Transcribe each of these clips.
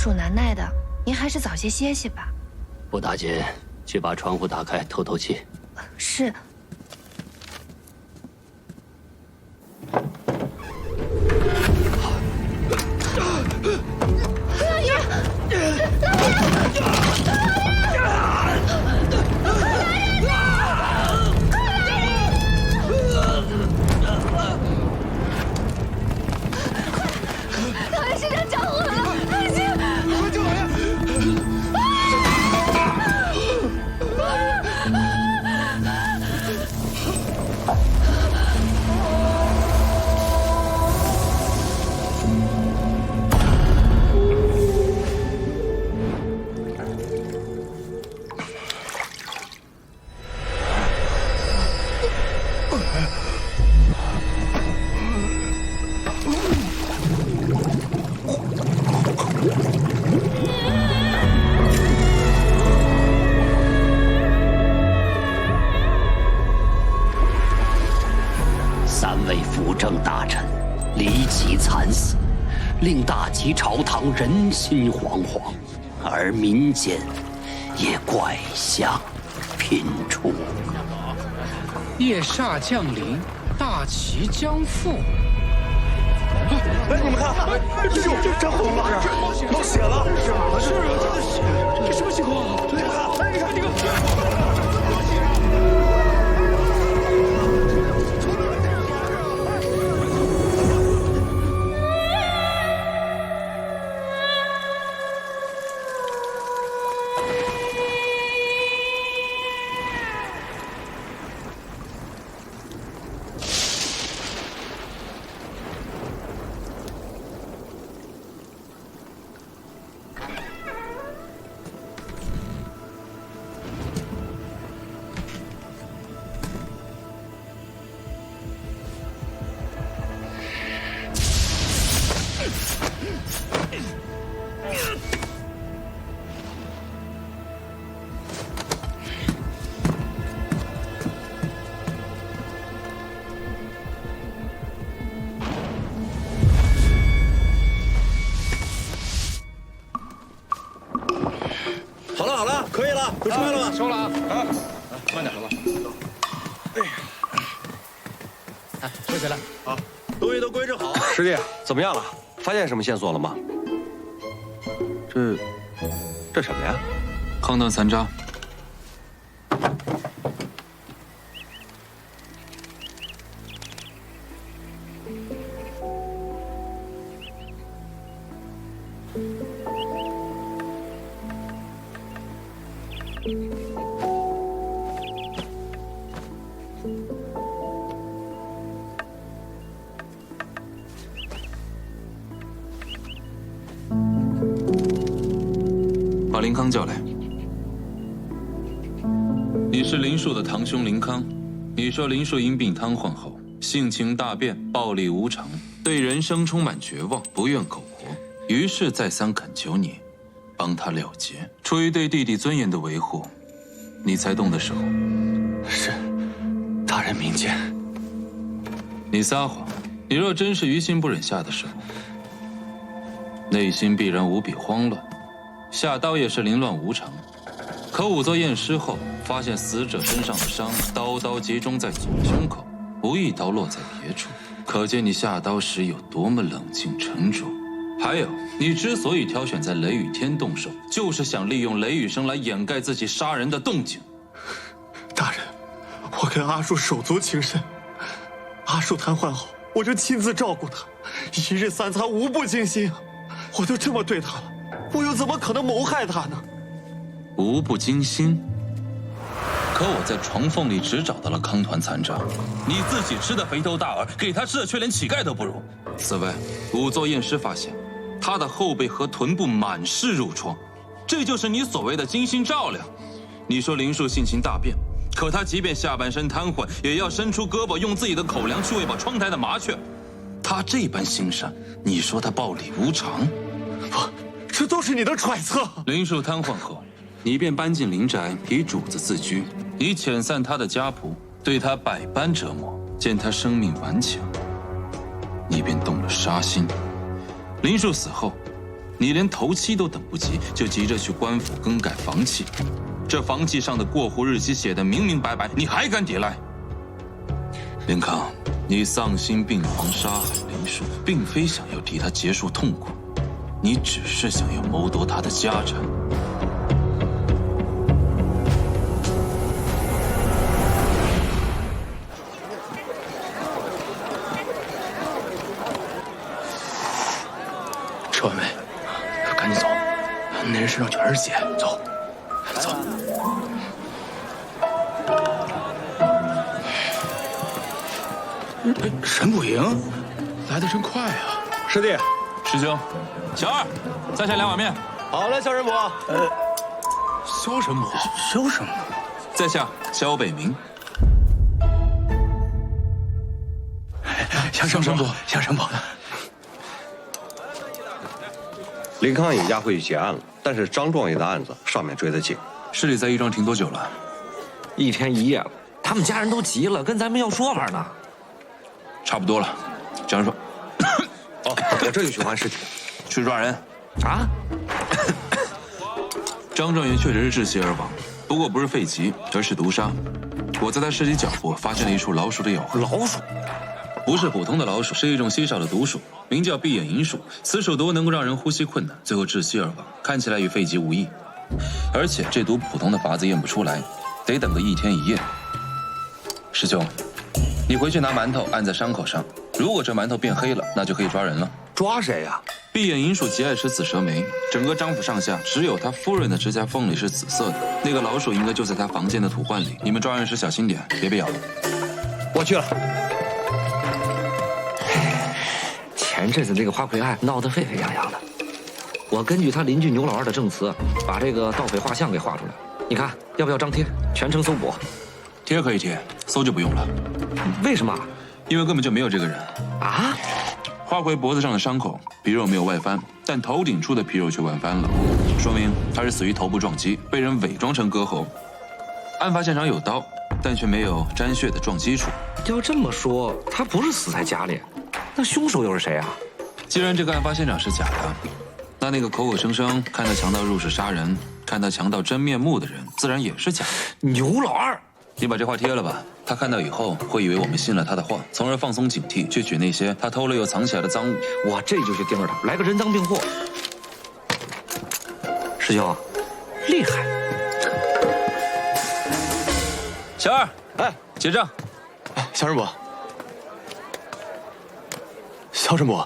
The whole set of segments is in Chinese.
暑难耐的，您还是早些歇息吧。傅大姐，去把窗户打开，透透气。是。老爷，老爷身上着火了，快救！快救老爷！ 令大齐朝堂人心惶惶，而民间也怪相频出。夜煞降临，大齐将覆。哎，你们看，这着火了，冒血了！是啊，这个血，这什么情况？你看，你看这个。 好了，可以了，都出来了吗？收了啊！啊，慢点，好吧。哎呀，哎，收起来。好，东西都归置好。师弟，怎么样了？发现什么线索了吗？这什么呀？康段残渣。把林康叫来。你是林树的堂兄林康。你说林树因病瘫痪后，性情大变，暴力无常，对人生充满绝望，不愿苟活，于是再三恳求你，帮他了结。出于对弟弟尊严的维护，你才动的手。是，大人明鉴。你撒谎。你若真是于心不忍下的手，内心必然无比慌乱。 下刀也是凌乱无常，可仵作验尸后，发现死者身上的伤，刀集中在左胸口，无一刀落在别处，可见你下刀时有多么冷静沉着。还有，你之所以挑选在雷雨天动手，就是想利用雷雨声来掩盖自己杀人的动静。大人，我跟阿树手足情深，阿树瘫痪后，我就亲自照顾他，一日三餐无不精心，我都这么对他了。 我又怎么可能谋害他呢？无不惊心。可我在床缝里只找到了康团残渣，你自己吃的肥头大耳，给他吃的却连乞丐都不如。此外，仵作验尸发现，他的后背和臀部满是褥疮，这就是你所谓的精心照料。你说林树性情大变，可他即便下半身瘫痪，也要伸出胳膊用自己的口粮去喂饱窗台的麻雀。他这般心善，你说他暴力无常？不。 这都是你的揣测。林树瘫痪后，你便搬进林宅，以主子自居。你遣散他的家仆，对他百般折磨。见他生命顽强，你便动了杀心。林树死后，你连头七都等不及，就急着去官府更改房契，这房契上的过户日期写得明明白白，你还敢抵赖？林康，你丧心病狂杀害林树，并非想要替他结束痛苦，你只是想要谋夺他的家产。吃完没？赶紧走，那人身上全是血。走，走。沈捕营来得真快啊！师弟，师兄，小二，再下2碗面。好嘞，肖神捕。萧神捕，萧神捕，再下萧北明。萧神捕，萧神捕。林康尹押回去结案了，但是张状元的案子上面追得紧。市里在义庄停多久了？1天1夜了，他们家人都急了，跟咱们要说法呢。差不多了，蒋说。哦，我这就去还尸体。去抓人。啊？张状元确实是窒息而亡，不过不是肺疾，而是毒杀。我在他尸体脚部发现了一处老鼠的咬痕。老鼠？不是普通的老鼠，是一种稀少的毒鼠，名叫闭眼银鼠。此鼠毒能够让人呼吸困难，最后窒息而亡，看起来与肺疾无异。而且这毒普通的法子验不出来，得等个1天1夜。师兄，你回去拿馒头按在伤口上，如果这馒头变黑了，那就可以抓人了。抓谁呀？闭眼银鼠极爱吃紫蛇梅，整个张府上下只有他夫人的指甲缝里是紫色的。那个老鼠应该就在他房间的土罐里，你们抓人时小心点，别被咬。我去了。前阵子那个花魁案闹得沸沸扬扬的，我根据他邻居牛老二的证词，把这个盗匪画像给画出来。你看要不要张贴？全程搜捕。贴可以贴，搜就不用了。为什么？因为根本就没有这个人。啊？花魁脖子上的伤口皮肉没有外翻，但头顶处的皮肉却外翻了，说明他是死于头部撞击，被人伪装成割喉。案发现场有刀，但却没有沾血的撞击处。要这么说，他不是死在家里，那凶手又是谁啊？既然这个案发现场是假的，那个口口声声看到强盗入室杀人、看到强盗真面目的人，自然也是假的。牛老二，你把这话贴了吧，他看到以后会以为我们信了他的话，从而放松警惕，去取那些他偷了又藏起来的赃物。我这就去盯着他，来个人赃并获。师兄，厉害！小二，哎，结账。萧神捕，萧神捕，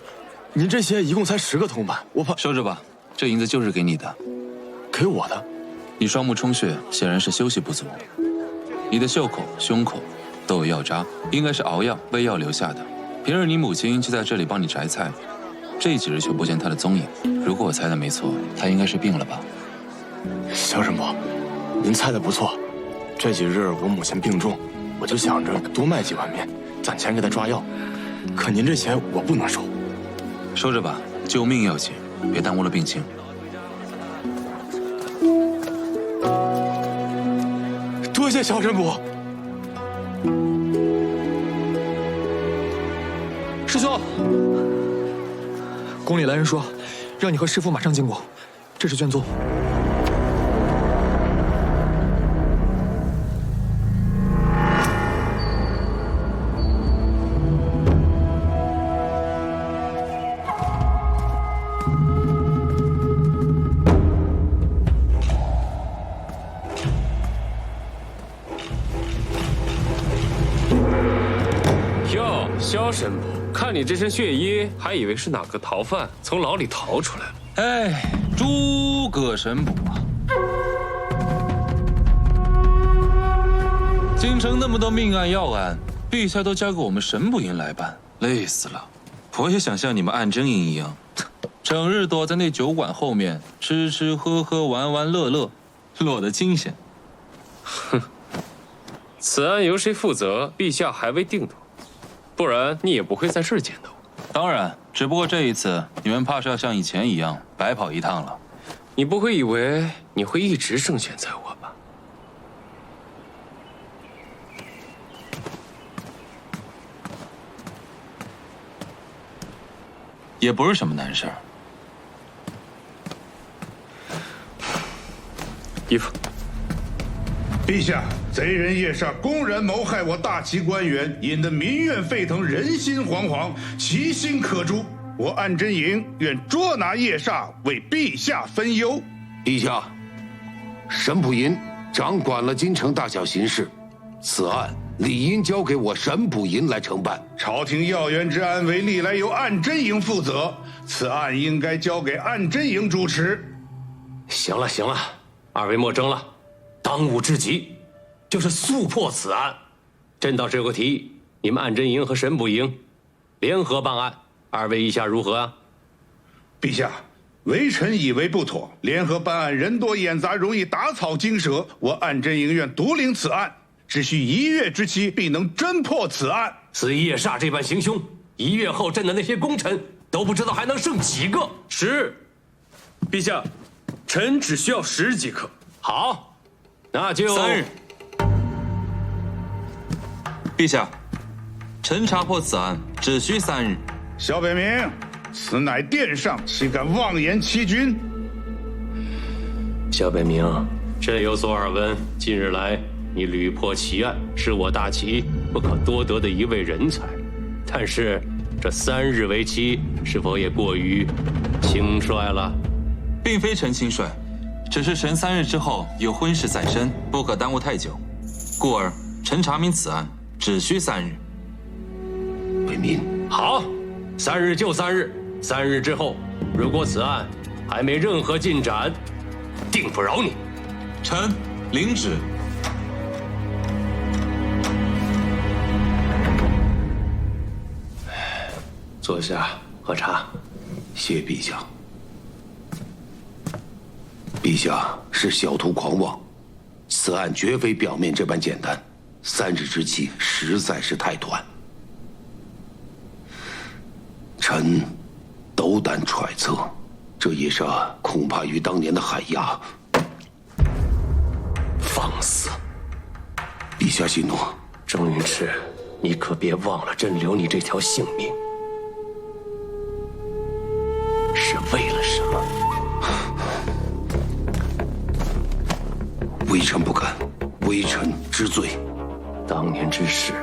您这些一共才10个铜板，我怕收着吧，这银子就是给你的。给我的？你双目充血，显然是休息不足。你的袖口、胸口都有药渣，应该是熬药、喂药留下的。平日你母亲就在这里帮你摘菜，这几日却不见她的踪影。如果我猜的没错，她应该是病了吧？萧神捕，您猜的不错。这几日我母亲病重，我就想着多卖几碗面，攒钱给她抓药。可您这钱我不能收。收着吧，救命要紧，别耽误了病情。多谢萧神捕。师兄，宫里来人说，让你和师父马上进宫，这是卷宗。萧神捕，看你这身血衣，还以为是哪个逃犯从牢里逃出来了。哎，诸葛神捕啊！京城那么多命案要案，陛下都交给我们神捕营来办，累死了。我也想像你们按针营一样，整日躲在那酒馆后面吃吃喝喝玩玩乐乐，落得清闲。哼，此案由谁负责，陛下还未定夺。不然你也不会在这儿见到我。当然，只不过这一次你们怕是要像以前一样白跑一趟了。你不会以为你会一直胜选在我吧？也不是什么难事儿。衣服。陛下，贼人叶煞公然谋害我大齐官员，引得民怨沸腾，人心惶惶，其心可诛。我安真营愿捉拿叶煞，为陛下分忧。陛下，沈溥银掌管了京城大小形势，此案理应交给我沈溥银来承办。朝廷要员之案为历来由安真营负责，此案应该交给安真营主持。行了行了，二位莫争了，当务之急就是速破此案。朕倒是有个提议，你们安真营和沈溥营联合办案，二位意下如何啊？陛下，微臣以为不妥，联合办案人多眼杂，容易打草惊蛇。我安真营愿独领此案，只需1月之期，必能侦破此案。似叶煞这般行凶，1月后朕的那些功臣都不知道还能剩几个。是，陛下，臣只需要10即可。好，那就3日。陛下，臣查破此案只需3日。萧北明，此乃殿上，岂敢妄言欺君？萧北明，朕有所耳闻，近日来你屡破奇案，是我大齐不可多得的一位人才。但是这3日为期，是否也过于轻率了？并非臣轻率，只是臣3日之后有婚事在身，不可耽误太久，故而臣查明此案只需3日。北明，好，3日就3日。3日之后，如果此案还没任何进展，定不饶你。臣领旨。坐下喝茶。谢陛下。陛下是小徒狂妄，此案绝非表面这般简单，3日之期实在是太短。臣斗胆揣测，这叶煞恐怕与当年的海牙。放肆！陛下息怒。郑云池，你可别忘了，朕留你这条性命是为了什么？微臣不敢，微臣知罪。当年之事，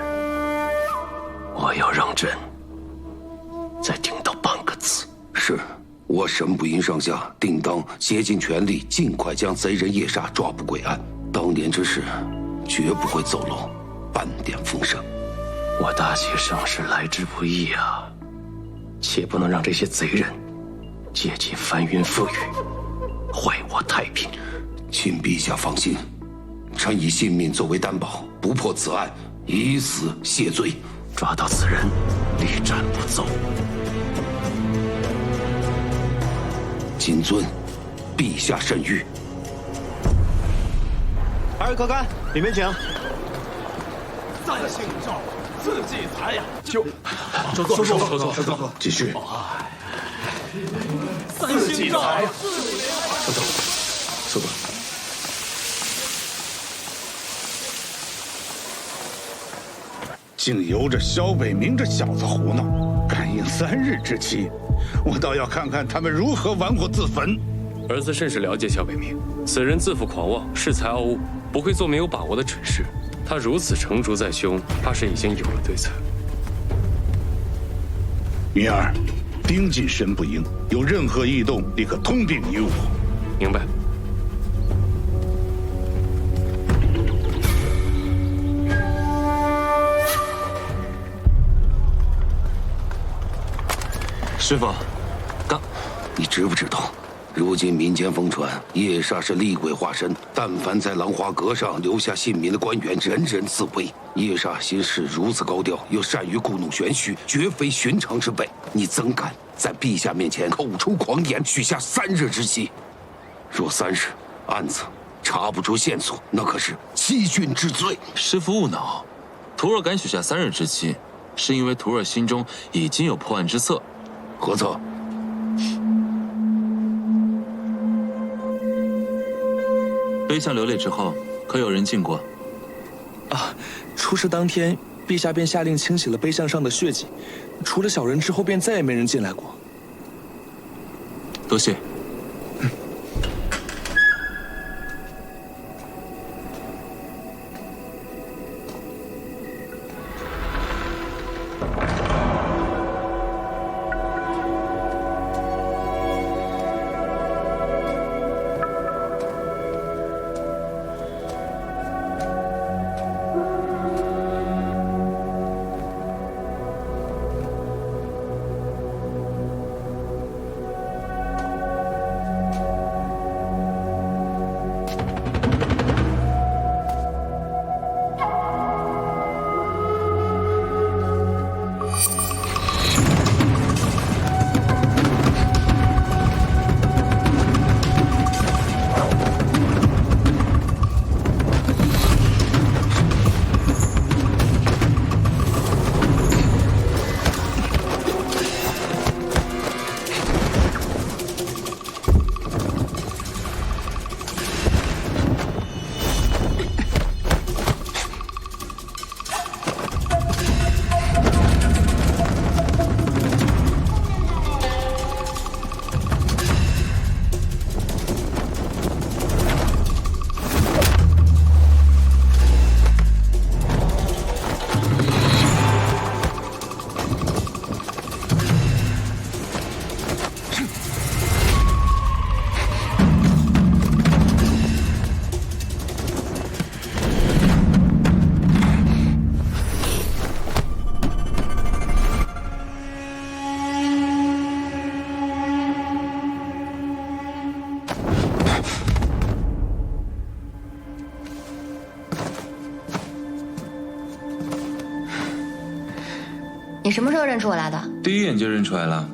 我要让朕再听到半个字。是，我沈溥银上下定当竭尽全力，尽快将贼人叶煞抓捕归案。当年之事，绝不会走漏半点风声。我大齐盛世来之不易啊，切不能让这些贼人借机翻云覆雨，坏我太平。请陛下放心，臣以性命作为担保，不破此案，以死谢罪。抓到此人，屡战不奏。谨遵陛下圣谕。二位客官，里面请。三姓赵，字继才呀！收坐，继续。三姓赵，收坐。竟由着萧北明这小子胡闹，敢应3日之期，我倒要看看他们如何玩火自焚。儿子甚是了解萧北明，此人自负狂妄，恃才傲物，不会做没有把握的蠢事。他如此成竹在胸，怕是已经有了对策。云儿，盯紧沈不应，有任何异动，立刻通禀于我。明白。师傅，你知不知道？如今民间疯传叶煞是厉鬼化身，但凡在兰花阁上留下姓名的官员，人人自危。叶煞行事如此高调，又善于故弄玄虚，绝非寻常之辈。你怎敢在陛下面前口出狂言，许下3日之期？若3日案子查不出线索，那可是欺君之罪。师父勿恼，徒儿敢许下3日之期，是因为徒儿心中已经有破案之策。何策？碑相流泪之后，可有人进过？啊，出事当天，陛下便下令清洗了碑相上的血迹，除了小人之后，便再也没人进来过。多谢。你什么时候认出我来的？第一眼就认出来了。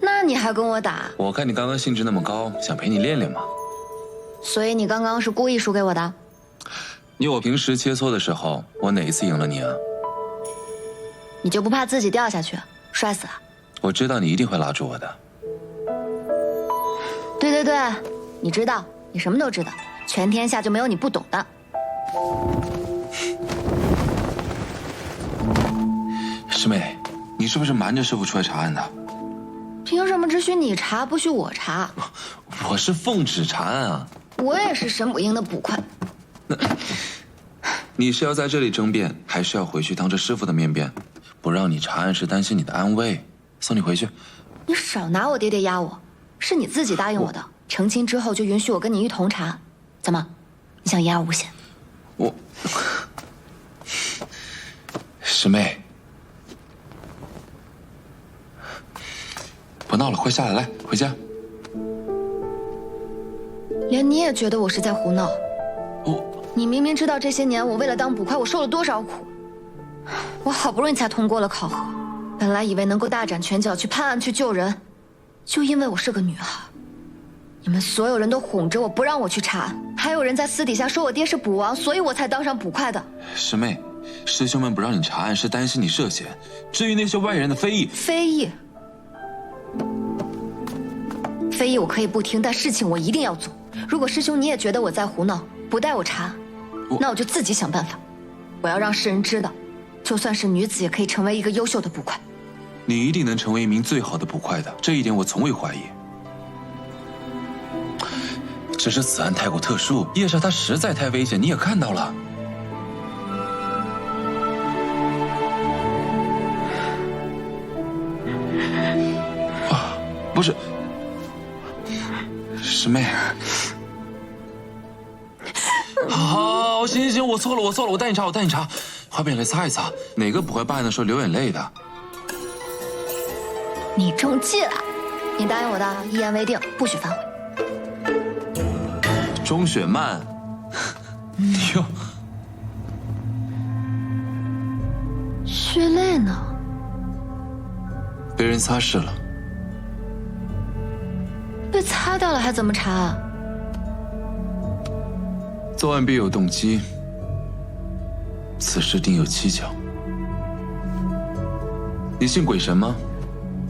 那你还跟我打？我看你刚刚兴致那么高，想陪你练练嘛。所以你刚刚是故意输给我的？你我平时切磋的时候，我哪一次赢了你啊？你就不怕自己掉下去，摔死啊？我知道你一定会拉住我的。对对对，你知道，你什么都知道，全天下就没有你不懂的。师妹，你是不是瞒着师傅出来查案的？凭什么只许你查，不许我查？我是奉旨查案啊。我也是神捕营的捕快。你是要在这里争辩，还是要回去当着师傅的面辩？不让你查案是担心你的安危，送你回去。你少拿我爹爹压我，是你自己答应我的，成亲之后就允许我跟你一同查。怎么，你想言而无信？我，师妹，不闹了，快下来，来回家。连你也觉得我是在胡闹？你明明知道这些年我为了当捕快，我受了多少苦。我好不容易才通过了考核，本来以为能够大展拳脚去判案去救人，就因为我是个女孩，你们所有人都哄着我不让我去查案，还有人在私底下说我爹是捕王，所以我才当上捕快的。师妹，师兄们不让你查案是担心你涉嫌，至于那些外人的非议，非议我可以不听，但事情我一定要做。如果师兄你也觉得我在胡闹，不带我查案，那我就自己想办法。我要让世人知道，就算是女子也可以成为一个优秀的捕快。你一定能成为一名最好的捕快的，这一点我从未怀疑。只是此案太过特殊，叶莎她实在太危险，你也看到了。啊，不是，师妹。好，行，我错了，我带你查，快点来擦一擦。哪个捕快办案的时候流眼泪的？你中计了，你答应我的，一言为定，不许反悔。钟雪曼，你又血泪呢？被人擦拭了。被擦掉了还怎么查啊？作案必有动机，此事定有蹊跷。你信鬼神吗？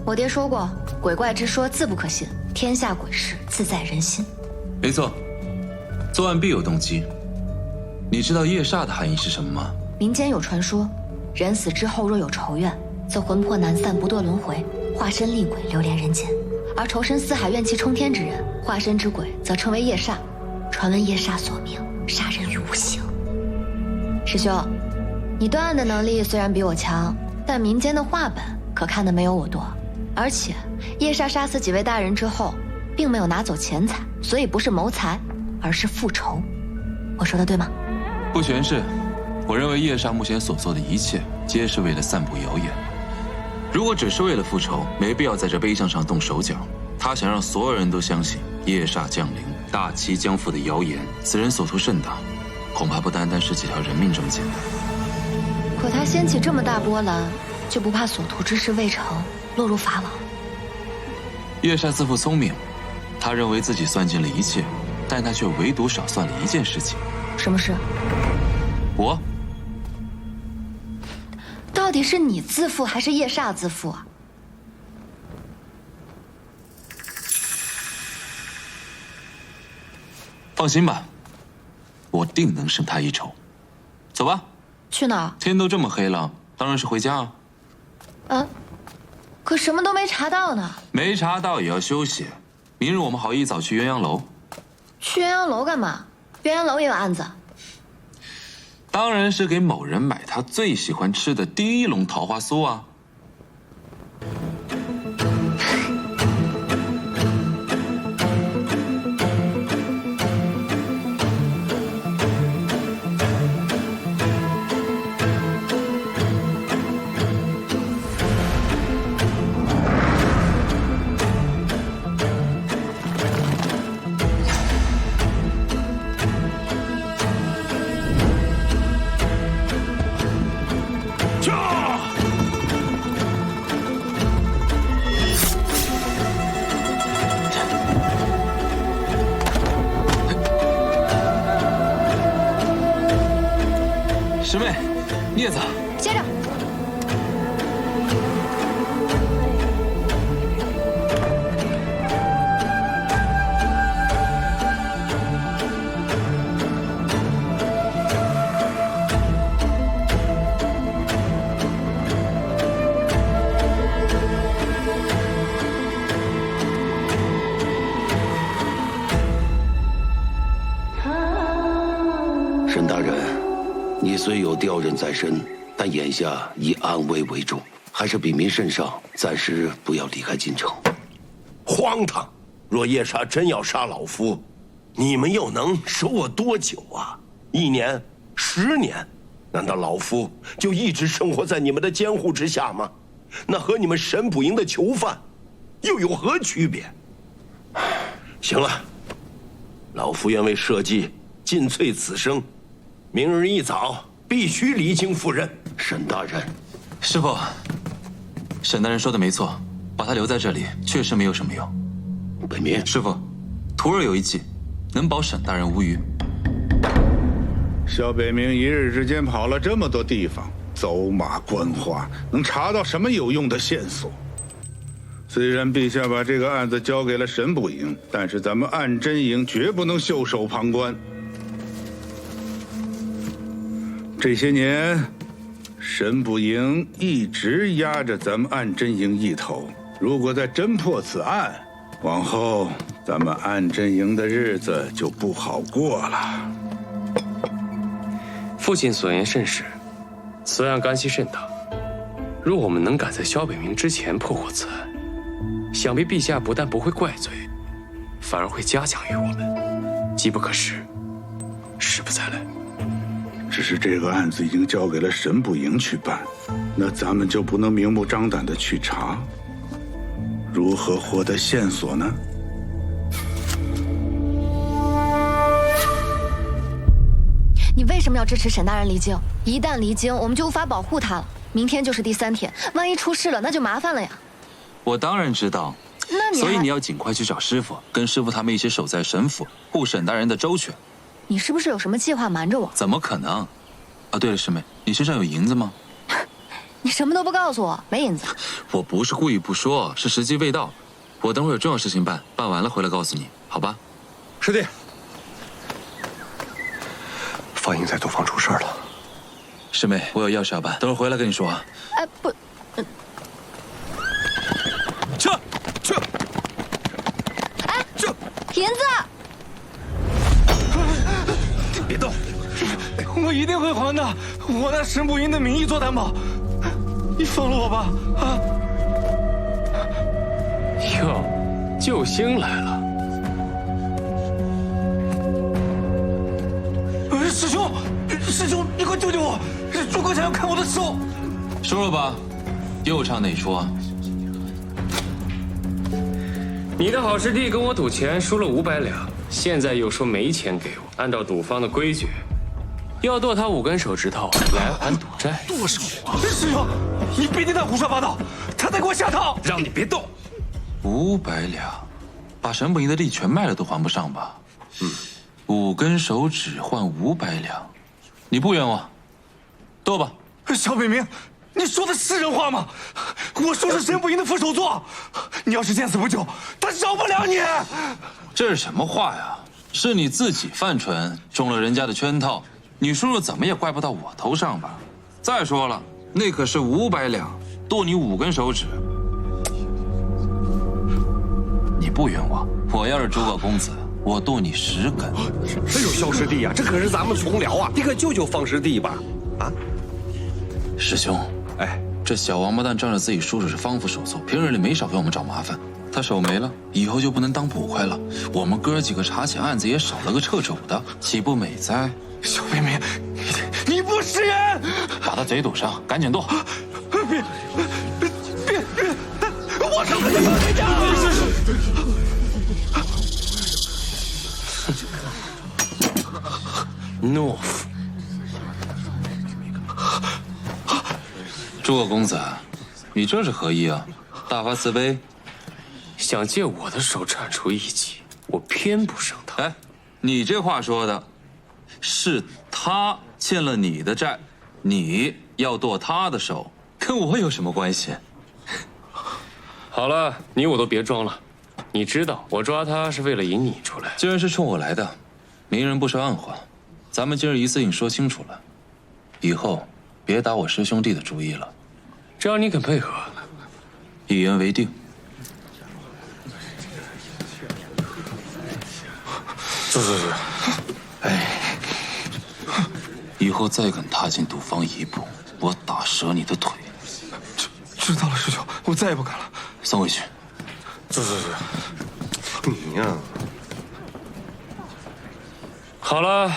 我爹说过，鬼怪之说自不可信，天下鬼事自在人心。没错，作案必有动机。你知道夜煞的含义是什么吗？民间有传说，人死之后若有仇怨，则魂魄难散，不堕轮回，化身厉鬼流连人间；而仇深似海、怨气冲天之人，化身之鬼则称为夜煞。传闻夜煞所命，杀人于无形。师兄，你断案的能力虽然比我强，但民间的话本可看的没有我多。而且夜煞杀死几位大人之后，并没有拿走钱财，所以不是谋财，而是复仇。我说的对吗？不全是，我认为夜煞目前所做的一切，皆是为了散布谣言。如果只是为了复仇，没必要在这碑相上动手脚。他想让所有人都相信夜煞降临、大齐将覆的谣言，此人所图甚大，恐怕不单单是几条人命这么简单。可他掀起这么大波澜，就不怕所图之事未成，落入法网？夜煞自负聪明，他认为自己算尽了一切，但他却唯独少算了一件事情。什么事？我。到底是你自负还是夜煞自负啊？放心吧，我定能胜他一筹。走吧。去哪儿？天都这么黑了，当然是回家啊。啊，可什么都没查到呢。没查到也要休息。明日我们好一早去鸳鸯楼。去鸳鸯楼干嘛？鸳鸯楼也有案子。当然是给某人买他最喜欢吃的第一笼桃花酥啊。师妹，镊子，接着。沈大人，你虽有调任在身，但眼下以安危为重，还是禀明圣上，暂时不要离开京城。荒唐！若叶煞真要杀老夫，你们又能守我多久啊？1年、10年？难道老夫就一直生活在你们的监护之下吗？那和你们神捕营的囚犯又有何区别？行了，老夫愿为社稷尽瘁此生。明日一早必须离京赴任。沈大人，师傅，沈大人说的没错，把他留在这里确实没有什么用。北冥，师傅，徒儿有一计，能保沈大人无虞。萧北冥一日之间跑了这么多地方，走马观花，能查到什么有用的线索？虽然陛下把这个案子交给了神捕营，但是咱们暗真营绝不能袖手旁观。这些年，神捕营一直压着咱们暗真营一头。如果再侦破此案，往后咱们暗真营的日子就不好过了。父亲所言甚是，此案干系甚大。若我们能赶在萧北冥之前破获此案，想必陛下不但不会怪罪，反而会嘉奖于我们。机不可失，时不再来。只是这个案子已经交给了神捕营去办，那咱们就不能明目张胆地去查，如何获得线索呢？你为什么要支持沈大人离京？一旦离京，我们就无法保护他了。明天就是第3天，万一出事了，那就麻烦了呀。我当然知道，所以你要尽快去找师傅，跟师傅他们一起守在神府，护沈大人的周全。你是不是有什么计划瞒着我？怎么可能？啊，对了，师妹，你身上有银子吗？你什么都不告诉我，没银子。我不是故意不说，是时机未到。我等会儿有重要事情办，办完了回来告诉你，好吧？师弟，方英在赌坊出事了。师妹，我有要事要办，等会儿回来跟你说啊。哎，不，撤！哎，银子！别动！我一定会还的，我拿神捕营的名义做担保，你放了我吧！啊！哟，救星来了！师兄，你快救救我！诸葛想要砍我的手！说了吧，又唱哪出啊？你的好师弟跟我赌钱输了500两，现在又说没钱给我。按照赌方的规矩，要剁他5根手指头来还赌债。剁手啊！师兄，你别听他胡说八道，他在给我下套。让你别动。 500两，把神捕营的地全卖了都还不上吧？5根手指换500两，你不冤枉，剁吧。小北冥，你说的是人话吗？我说是神捕营的副手座，你要是见死不救，他饶不了你。这是什么话呀？是你自己犯蠢，中了人家的圈套，你叔叔怎么也怪不到我头上吧？再说了，那可是500两，剁你5根手指。 你不冤枉，我要是诸葛公子，我剁你10根。哎呦，萧师弟呀，这可是咱们从辽啊，你可救救方师弟吧！啊，师兄，哎，这小王八蛋仗着自己叔叔是方府首座，平日里没少给我们找麻烦。他手没了，以后就不能当捕快了。我们哥几个查起案子也少了个掣肘的，岂不美哉？小北冥，你不是人！把他嘴堵上，赶紧剁！别！我可不是放你家！ 懦夫！诸葛公子，你这是何意啊？大发慈悲，想借我的手铲除异己，我偏不胜他。哎，你这话说的，是他欠了你的债，你要剁他的手，跟我有什么关系？好了，你我都别装了。你知道我抓他是为了引你出来。既然是冲我来的，明人不说暗话，咱们今儿一次性说清楚了，以后别打我师兄弟的主意了。只要你肯配合，一言为定。是。哎，以后再敢踏进赌坊一步，我打折你的腿。知道了，师兄，我再也不敢了。送回去。是。你呀，好了，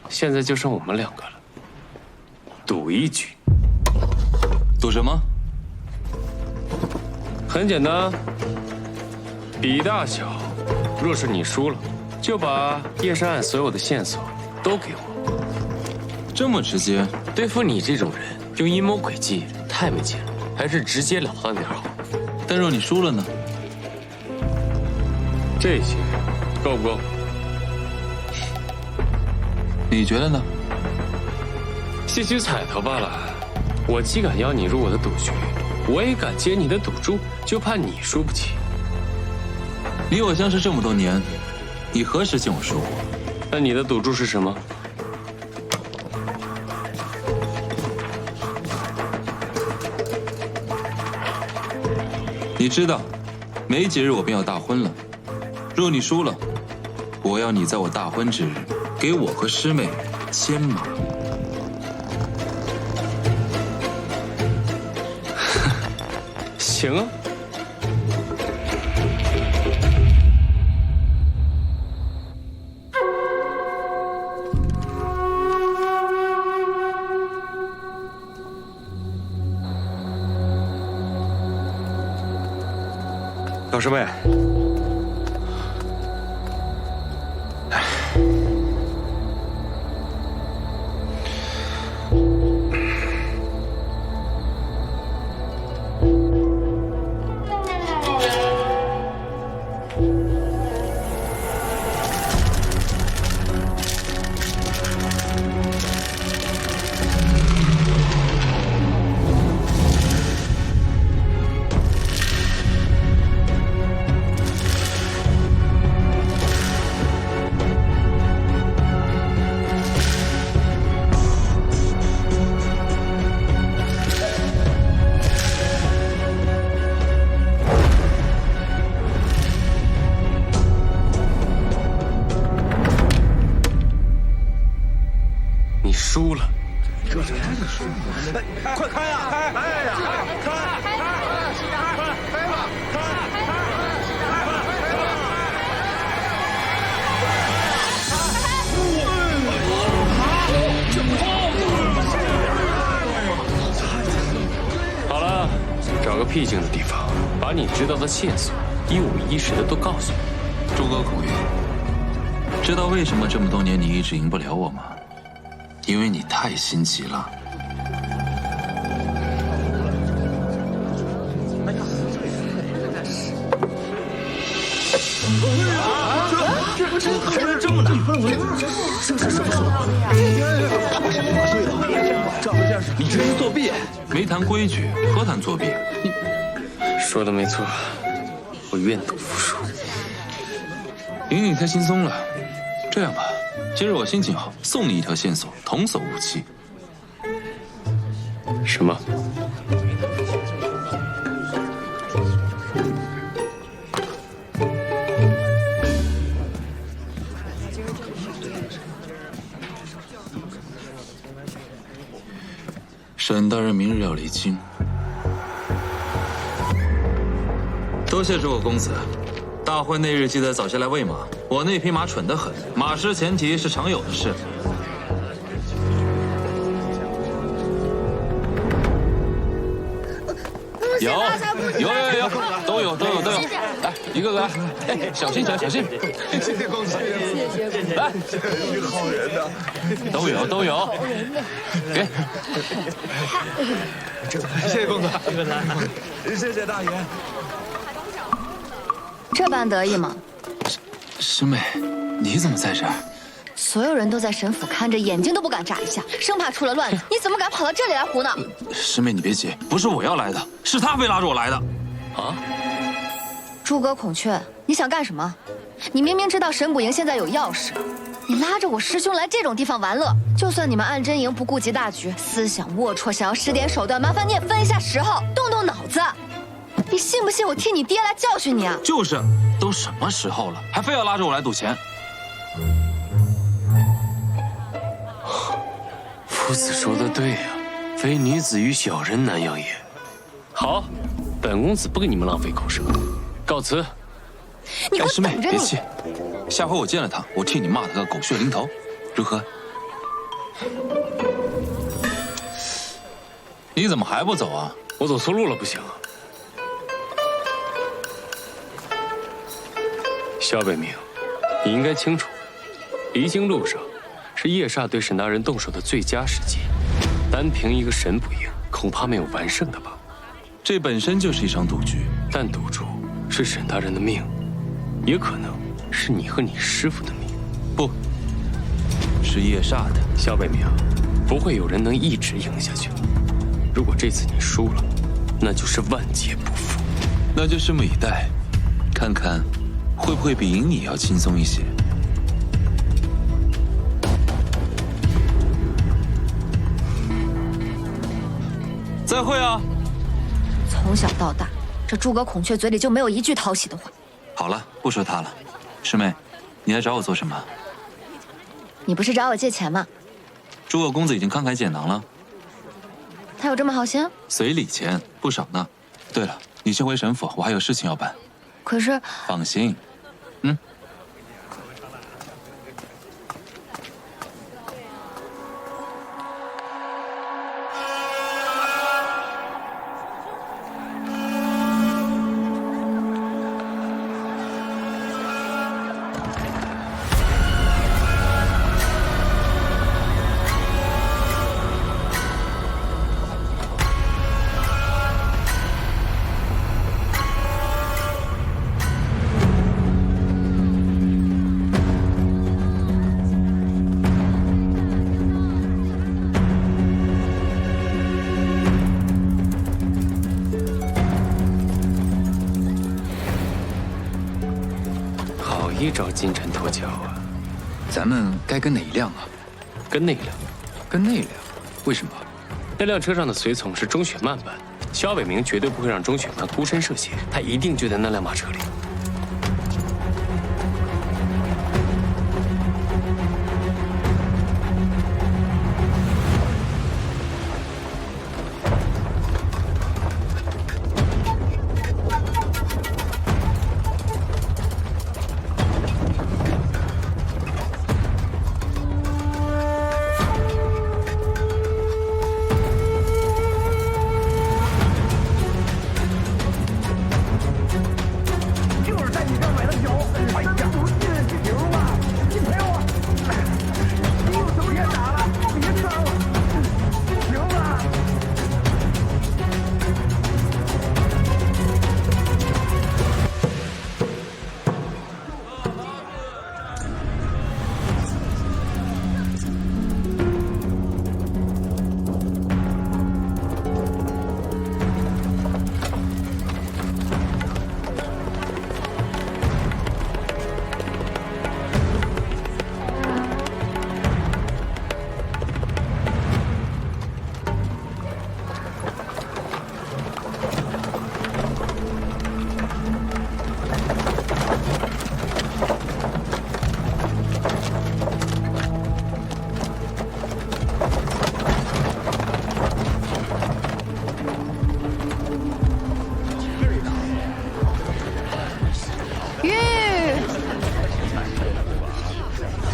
现在就剩我们两个了。赌一局。赌什么？很简单，比大小。若是你输了，就把叶山案所有的线索都给我。这么直接？对付你这种人，用阴谋诡计太没劲了，还是直截了当点好。但若你输了呢？这些够不够？你觉得呢？些许彩头罢了。我既敢邀你入我的赌局，我也敢接你的赌注，就怕你输不起。你我相识这么多年，你何时见我输过？那你的赌注是什么？你知道，没几日我便要大婚了。若你输了，我要你在我大婚之日给我和师妹牵马。行啊。小师妹，你输了。快开呀！开呀！好了，找个僻静的地方，把你知道的线索一五一十的都告诉我。诸葛孔云，知道为什么这么多年你一直赢不了我吗？因为你太心急了。这么大，你这是作弊，没谈规矩，何谈作弊？你说的没错，我愿赌服输。赢你太轻松了，这样吧，今日我心情好，送你一条线索，童叟无欺。什么？沈大人明日要离京，多谢诸葛公子。大婚那日记得早些来喂马，我那匹马蠢得很，马失前蹄是常有的事。有，都有，来，一个个来，哎，小心，小心。谢谢公子，来，好人呐，都有，给。谢谢公子，谢谢大爷。这般得意吗？师妹，你怎么在这儿？所有人都在神府看着，眼睛都不敢眨一下，生怕出了乱子。你怎么敢跑到这里来胡闹？师妹，你别急，不是我要来的，是他非拉着我来的。啊！诸葛孔雀，你想干什么？你明明知道神捕营现在有要事，你拉着我师兄来这种地方玩乐。就算你们暗真营不顾及大局，思想龌龊，想要使点手段，麻烦你也分一下时候，动动脑子。你信不信我替你爹来教训你啊？就是，都什么时候了，还非要拉着我来赌钱。夫子说的对呀，非女子与小人难养也。好，本公子不跟你们浪费口舌，告辞。你给我师妹等着你！别气，下回我见了他，我替你骂他个狗血淋头，如何？你怎么还不走啊？我走错路了，不行。萧北明，你应该清楚，离京路上是叶煞对沈大人动手的最佳时机。单凭一个神捕营，恐怕没有完胜的吧？这本身就是一场赌局，但赌注是沈大人的命，也可能是你和你师父的命。不，是叶煞的。萧北明，不会有人能一直赢下去。如果这次你输了，那就是万劫不复。那就拭目以待，看看会不会比赢你要轻松一些。再会啊！从小到大，这诸葛孔雀嘴里就没有一句讨喜的话。好了，不说他了。师妹，你来找我做什么？你不是找我借钱吗？诸葛公子已经慷慨解囊了。他有这么好心？随礼钱不少呢。对了，你先回神府，我还有事情要办。可是……放心，嗯。一招金蝉脱壳啊！咱们该跟哪一辆啊？跟那辆。跟那辆？为什么？那辆车上的随从是钟雪曼班，萧伟明绝对不会让钟雪曼孤身涉险，他一定就在那辆马车里。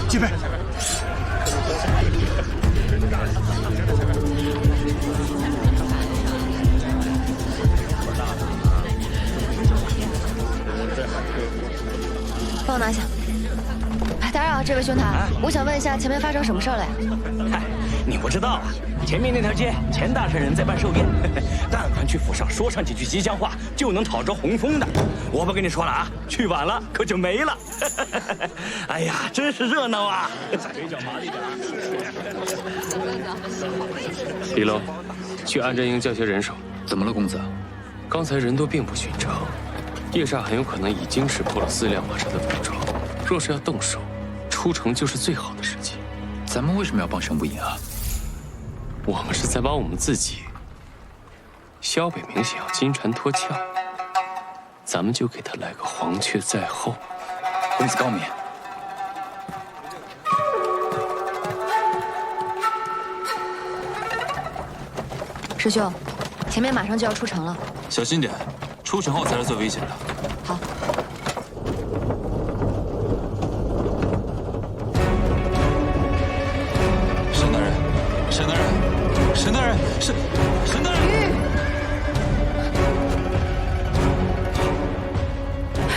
戒备！帮我拿下。打扰，这位兄台，我想问一下，前面发生什么事了呀？嗨，你不知道啊，前面那条街钱大圣人在办寿宴，但凡去府上说上几句吉祥话，就能讨着红封的。我不跟你说了啊，去晚了可就没了。哎呀，真是热闹啊！李龙，去安贞营叫些人手。怎么了，公子？刚才人多并不寻常，叶煞很有可能已经识破了4辆马车的伪装。若是要动手，出城就是最好的时机。咱们为什么要帮沈不隐啊？我们是在帮我们自己。萧北明想要金蝉脱壳，咱们就给他来个黄雀在后。公子高明。师兄，前面马上就要出城了，小心点，出城后才是最危险的。好。沈大人，沈大人，沈大人，沈大人！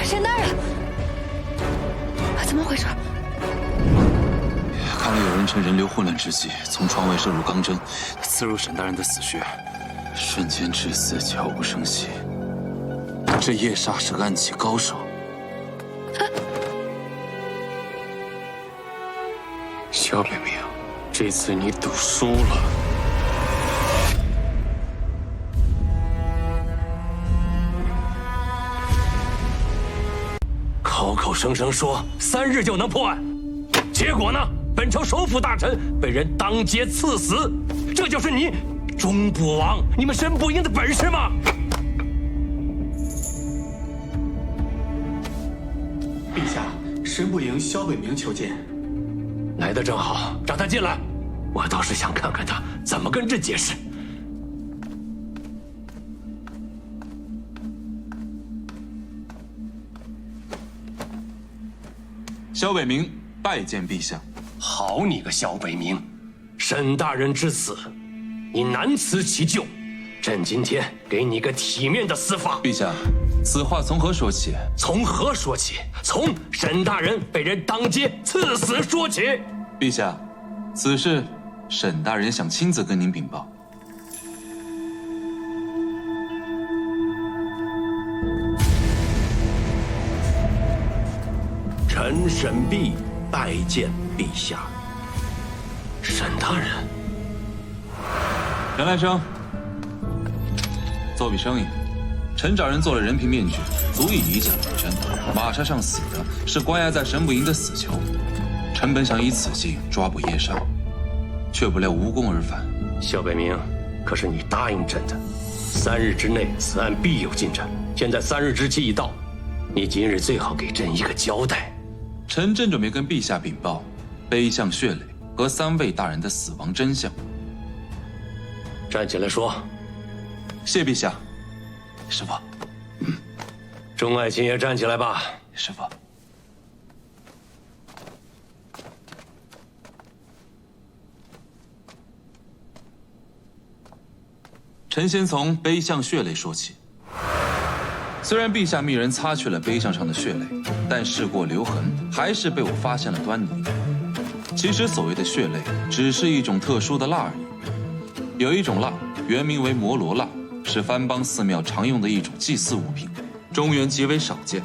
沈大人，怎么回事？看来有人趁人流混乱之际，从窗外射入钢针，刺入沈大人的死穴，瞬间致死，悄无声息。这叶煞是个暗器高手。萧北明，这次你赌输了。口口声声说3日就能破案，结果呢？本朝首辅大臣被人当街刺死，这就是你中不王、你们沈不营的本事吗？陛下，沈不营萧北明求见。来得正好，让他进来。我倒是想看看他怎么跟朕解释。萧北明拜见陛下。好你个萧北明，沈大人之死，你难辞其咎。朕今天给你个体面的司法。陛下，此话从何说起？从何说起？从沈大人被人当街刺死说起。陛下，此事沈大人想亲自跟您禀报。臣沈弼拜见陛下。沈大人，陈来生，做笔生意。臣找人做了人皮面具，足以以假乱真。马车上死的是关押在沈不营的死囚。臣本想以此计抓捕叶煞，却不料无功而返。萧北明，可是你答应朕的，3日之内此案必有进展。现在3日之期已到，你今日最好给朕一个交代。臣正准备跟陛下禀报碑相血泪和3位大人的死亡真相。站起来说。谢陛下。师父。钟爱卿也站起来吧。师父。臣先从碑相血泪说起。虽然陛下命人擦去了碑相上的血泪，但事过留痕，还是被我发现了端倪。其实所谓的血泪，只是一种特殊的蜡而已。有一种蜡，原名为摩罗蜡，是番邦寺庙常用的一种祭祀物品，中原极为少见。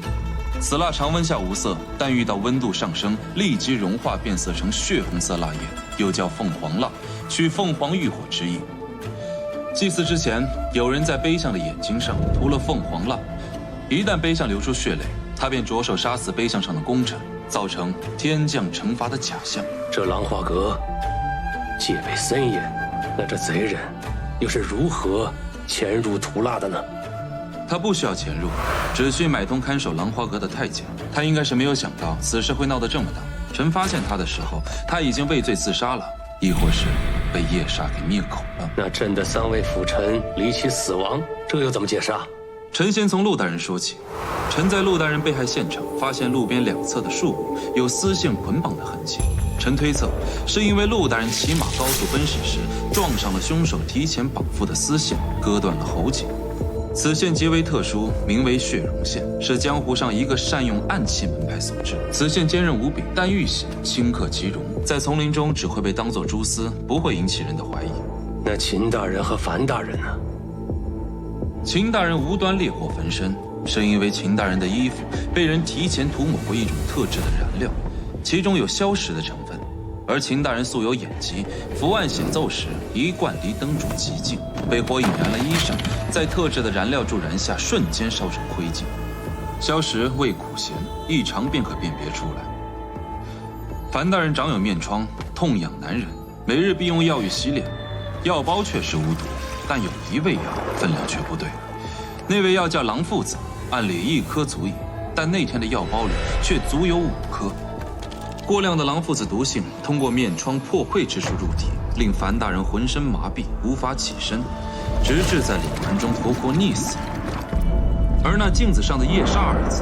此蜡常温下无色，但遇到温度上升，立即融化变色成血红色蜡液，又叫凤凰蜡，取凤凰浴火之意。祭祀之前，有人在碑相的眼睛上涂了凤凰蜡，一旦碑相流出血泪，他便着手杀死碑相上的功臣，造成天降惩罚的假象。这琅华阁戒备森严，那这贼人又是如何潜入涂蜡的呢？他不需要潜入，只需买通看守琅华阁的太监。他应该是没有想到此事会闹得这么大。臣发现他的时候，他已经畏罪自杀了，亦或是被叶煞给灭口了。那朕的3位辅臣离奇死亡，这又怎么解释啊？臣先从陆大人说起。臣在陆大人被害现场发现路边2侧的树木有丝线捆绑的痕迹，臣推测是因为陆大人骑马高速奔驰时撞上了凶手提前绑缚的丝线，割断了喉结。此县极为特殊，名为血容县，是江湖上一个善用暗器门派所制。此县坚韧无比，但遇险顷刻即融，在丛林中只会被当作蛛丝，不会引起人的怀疑。那秦大人和樊大人呢？秦大人无端烈火焚身，是因为秦大人的衣服被人提前涂抹过一种特制的染料，其中有硝石的成分。而秦大人素有眼疾，伏案写奏时一贯离灯烛极近，被火引燃了衣裳，在特制的燃料助燃下，瞬间烧成灰烬。硝石味苦咸，一尝便可辨别出来。樊大人长有面疮，痛痒难忍，每日必用药浴洗脸，药包确实无毒，但有一味药分量却不对。那味药叫狼附子，按理1颗足矣，但那天的药包里却足有5颗。过量的狼附子毒性通过面疮破溃之处入体，令樊大人浑身麻痹，无法起身，直至在脸盆中活活溺死。而那镜子上的夜煞2字，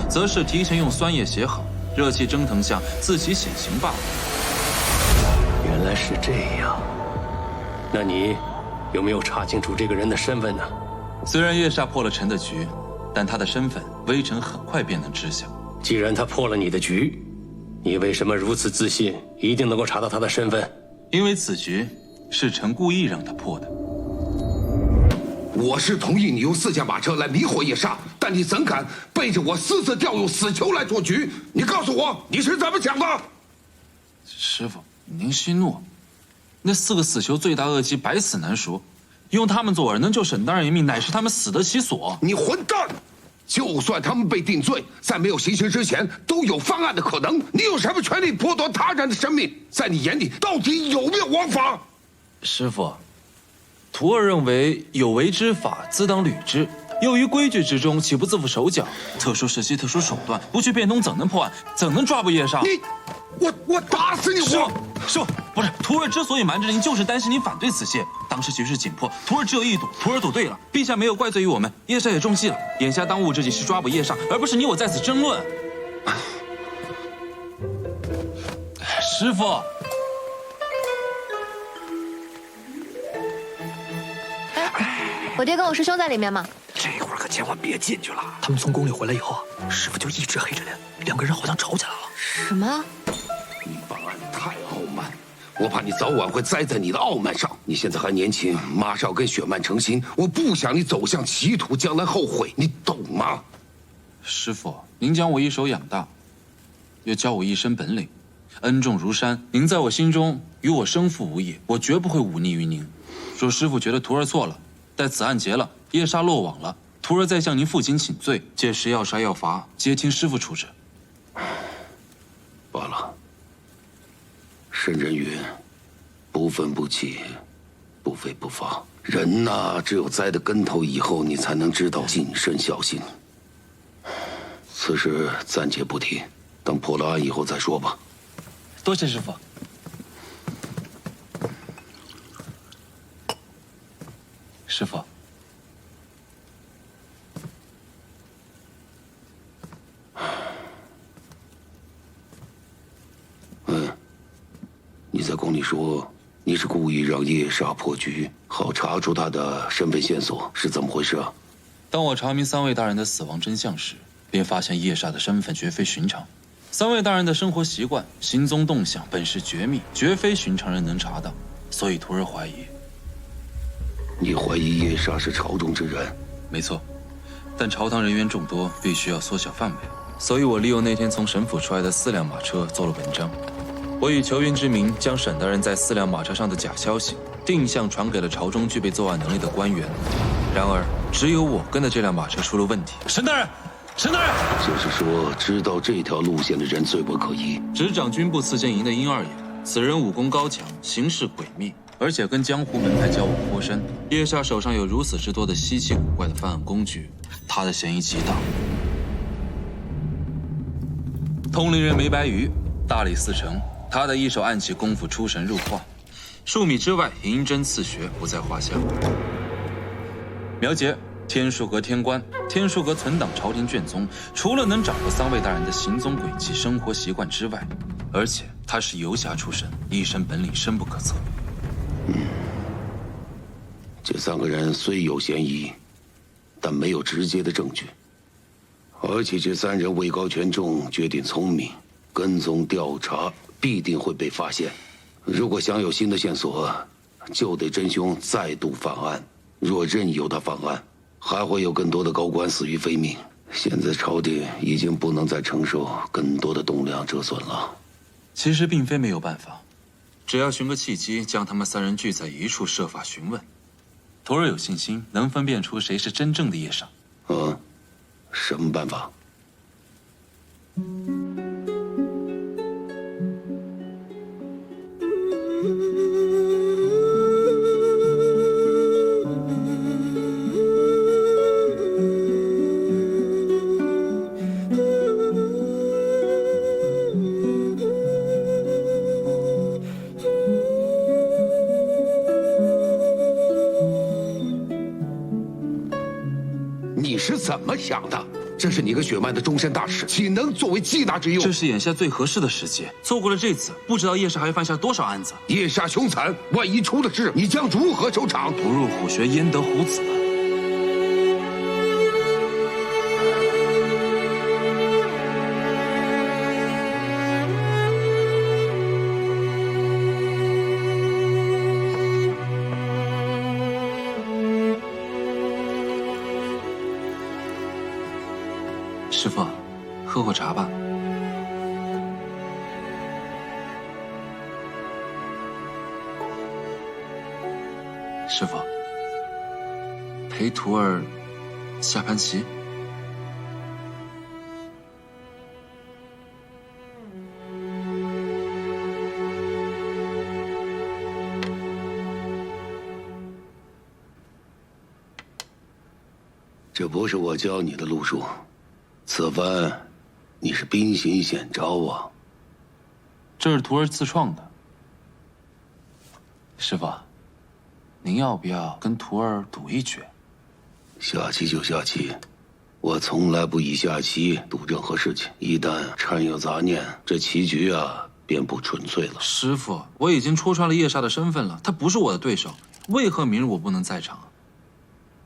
则是提前用酸液写好，热气蒸腾下自己显形罢了。原来是这样，那你有没有查清楚这个人的身份呢？虽然夜煞破了臣的局，但他的身份微臣很快便能知晓。既然他破了你的局，你为什么如此自信，一定能够查到他的身份？因为此局是臣故意让他破的。我是同意你用4驾马车来迷惑夜煞，但你怎敢背着我私自调用死囚来做局？你告诉我，你是怎么想的？师傅，您息怒。那4个死囚罪大恶极，百死难赎，用他们做饵能救沈大人一命，乃是他们死得其所。你混蛋！就算他们被定罪，在没有行刑之前都有翻案的可能。你有什么权利剥夺他人的生命？在你眼里，到底有没有王法？师傅，徒儿认为有为之法，自当履之。又于规矩之中，岂不自负手脚？特殊时期，特殊手段，不去变通，怎能破案？怎能抓捕夜煞？我打死你！师傅，不是，徒儿之所以瞒着您，就是担心您反对此谢。当时局势紧迫，徒儿只有一赌，徒儿赌对了，陛下没有怪罪于我们，夜煞也中计了。眼下当务之急是抓捕夜煞，而不是你我在此争论。师傅，我爹跟我师兄在里面吗？这会儿可千万别进去了。他们从宫里回来以后，师傅就一直黑着脸，2个人好像吵起来了。什么？你办案太傲慢，我怕你早晚会栽在你的傲慢上。你现在还年轻，马上要跟雪曼成亲，我不想你走向歧途，将来后悔，你懂吗？师傅，您将我一手养大，又教我一身本领，恩重如山。您在我心中与我生父无异，我绝不会忤逆于您。若师傅觉得徒儿错了，待此案结了，夜煞落网了，徒儿再向您父亲请罪，届时要杀要罚，皆听师傅处置。罢了。圣人云：“不愤不起，不飞不发。”人呐，只有栽的跟头以后，你才能知道谨慎小心。此事暂且不提，等破了案以后再说吧。多谢师傅。师傅，你在宫里说你是故意让夜煞破局，好查出他的身份线索，是怎么回事啊？当我查明3位大人的死亡真相时，便发现夜煞的身份绝非寻常。3位大人的生活习惯、行踪动向本是绝密，绝非寻常人能查到，所以徒儿怀疑。你怀疑夜煞是朝中之人？没错，但朝堂人员众多，必须要缩小范围，所以我利用那天从沈府出来的4辆马车做了文章。我以求援之名，将沈大人在4辆马车上的假消息定向传给了朝中具备作案能力的官员。然而，只有我跟的这辆马车出了问题。沈大人，沈大人，就是说，知道这条路线的人罪不可疑。执掌军部刺剑营的殷二爷，此人武功高强，行事诡秘，而且跟江湖门派交往颇深。叶煞手上有如此之多的稀奇古怪的犯案工具，他的嫌疑极大。通灵人梅白鱼，大理寺丞。他的一手暗器功夫出神入化，数米之外银针刺穴不在话下。苗杰，天数阁天官，天数阁存档朝廷卷宗，除了能掌握3位大人的行踪轨迹、生活习惯之外，而且他是游侠出身，一身本领深不可测。这3个人虽有嫌疑，但没有直接的证据。而且这3人位高权重，绝顶聪明，跟踪调查必定会被发现。如果想有新的线索，就得真凶再度犯案。若任由他犯案，还会有更多的高官死于非命。现在朝廷已经不能再承受更多的动量折损了。其实并非没有办法，只要寻个契机，将他们3人聚在一处，设法询问。徒儿有信心能分辨出谁是真正的叶煞。什么办法？你是怎么想的？这是你个血脉的终身大事，岂能作为忌惮之用？这是眼下最合适的时机。错过了这次，不知道叶煞还会犯下多少案子。叶煞凶残，万一出了事，你将如何收场？不入虎穴，焉得虎子？师傅，喝口茶吧。师傅，陪徒儿下盘棋。这不是我教你的路数。此番，你是兵行险招啊！这是徒儿自创的。师傅，您要不要跟徒儿赌一局？下棋就下棋，我从来不以下棋赌任何事情。一旦掺有杂念，这棋局啊便不纯粹了。师傅，我已经戳穿了叶煞的身份了，他不是我的对手，为何明日我不能在场？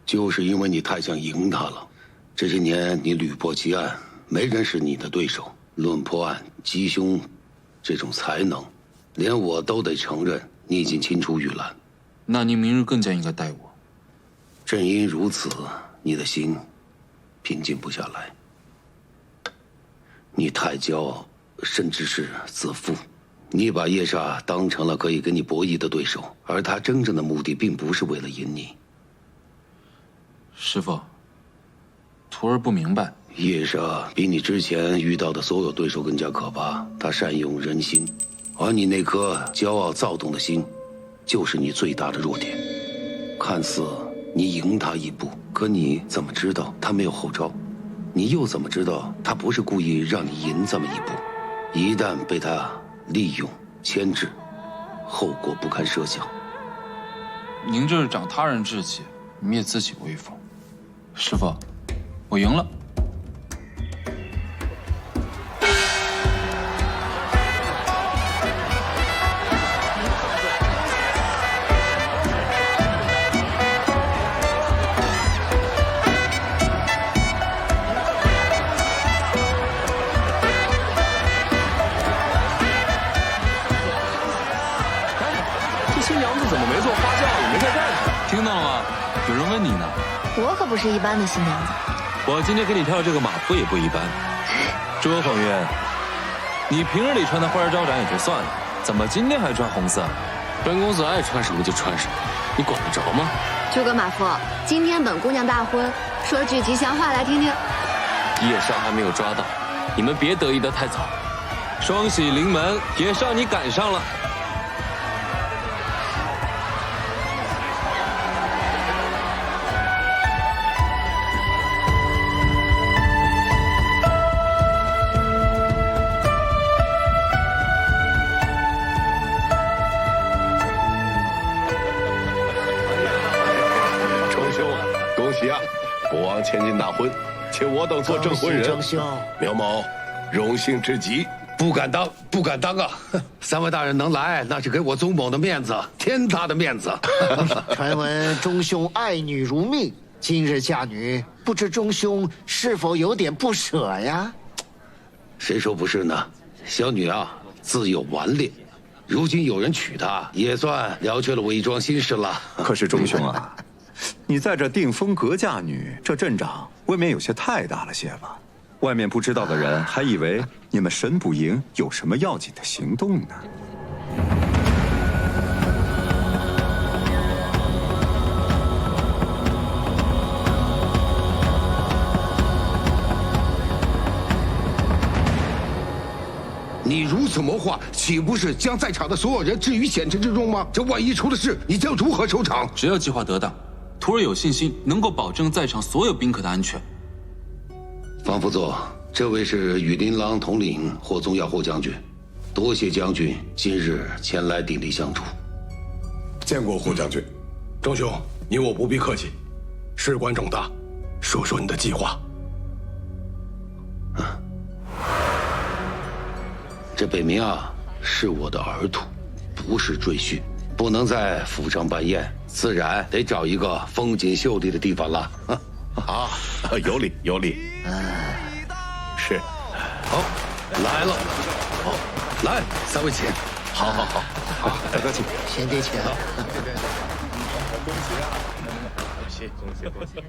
就是因为你太想赢他了。这些年你屡破奇案，没人是你的对手。论破案、击凶这种才能，连我都得承认你已经青出于蓝。那您明日更加应该带我。正因如此，你的心平静不下来。你太骄傲，甚至是自负。你把叶煞当成了可以跟你博弈的对手，而他真正的目的并不是为了赢你。师傅，徒儿不明白。叶煞比你之前遇到的所有对手更加可怕，他善用人心，而你那颗骄傲躁动的心，就是你最大的弱点。看似你赢他一步，可你怎么知道他没有后招？你又怎么知道他不是故意让你赢这么一步？一旦被他利用、牵制，后果不堪设想。您这是长他人志气，灭自己威风。师傅，我赢了。这新娘子怎么没做花轿，也没在站着？听到了吗？有人问你呢。我可不是一般的新娘子。我今天给你挑这个马夫也不一般。周凤渊，你平日里穿的花枝招展也就算了，怎么今天还穿红色？本公子爱穿什么就穿什么，你管得着吗？诸葛马夫，今天本姑娘大婚，说句吉祥话来听听。叶煞还没有抓到，你们别得意得太早。双喜临门，叶煞你赶上了。国王千金大婚，且我等做证婚人。征兄，苗某，荣幸之极。不敢当，不敢当啊！三位大人能来，那是给我宗某的面子，天大的面子。传闻钟兄爱女如命，今日嫁女，不知中兄是否有点不舍呀？谁说不是呢？小女啊，自有顽劣。如今有人娶她，也算了却了我一桩心事了。可是中兄啊，你在这定风阁嫁女，这阵仗未免有些太大了些吧？外面不知道的人还以为你们神捕营有什么要紧的行动呢。你如此谋划，岂不是将在场的所有人置于险境之中吗？这万一出了事，你将如何收场？只要计划得当，徒儿有信心能够保证在场所有宾客的安全。方副座，这位是羽林郎统领霍宗耀霍将军，多谢将军今日前来鼎力相助。见过霍将军。钟兄，你我不必客气，事关重大，说说你的计划。这北冥啊，是我的儿徒，不是赘婿，不能在府上办宴，自然得找一个风景秀丽的地方了。啊，有理有理。是。好，来了。好，来，三位请。好好好，好，大哥请。贤弟请。恭喜啊！恭喜恭喜恭喜！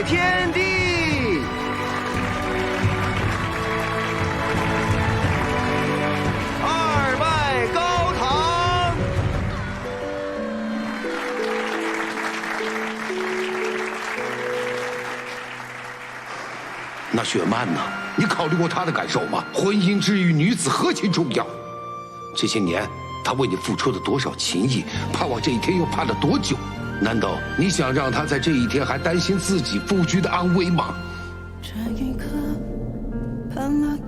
天地，二拜高堂。那雪曼呢？你考虑过她的感受吗？婚姻之于女子何其重要！这些年，她为你付出了多少情谊，盼望这一天又盼了多久？难道你想让她在这一天还担心自己夫君的安危吗？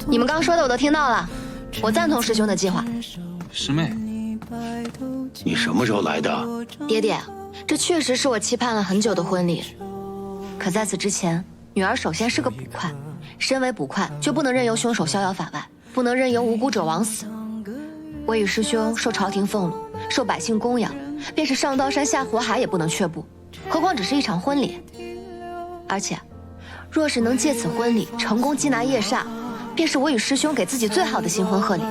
你们刚说的我都听到了，我赞同师兄的计划。师妹，你什么时候来的？爹爹，这确实是我期盼了很久的婚礼。可在此之前，女儿首先是个捕快，身为捕快就不能任由凶手逍遥法外，不能任由无辜者枉死。我与师兄受朝廷俸禄，受百姓供养，便是上刀山下火海也不能却步，何况只是一场婚礼。而且，若是能借此婚礼成功缉拿叶煞，便是我与师兄给自己最好的新婚贺礼。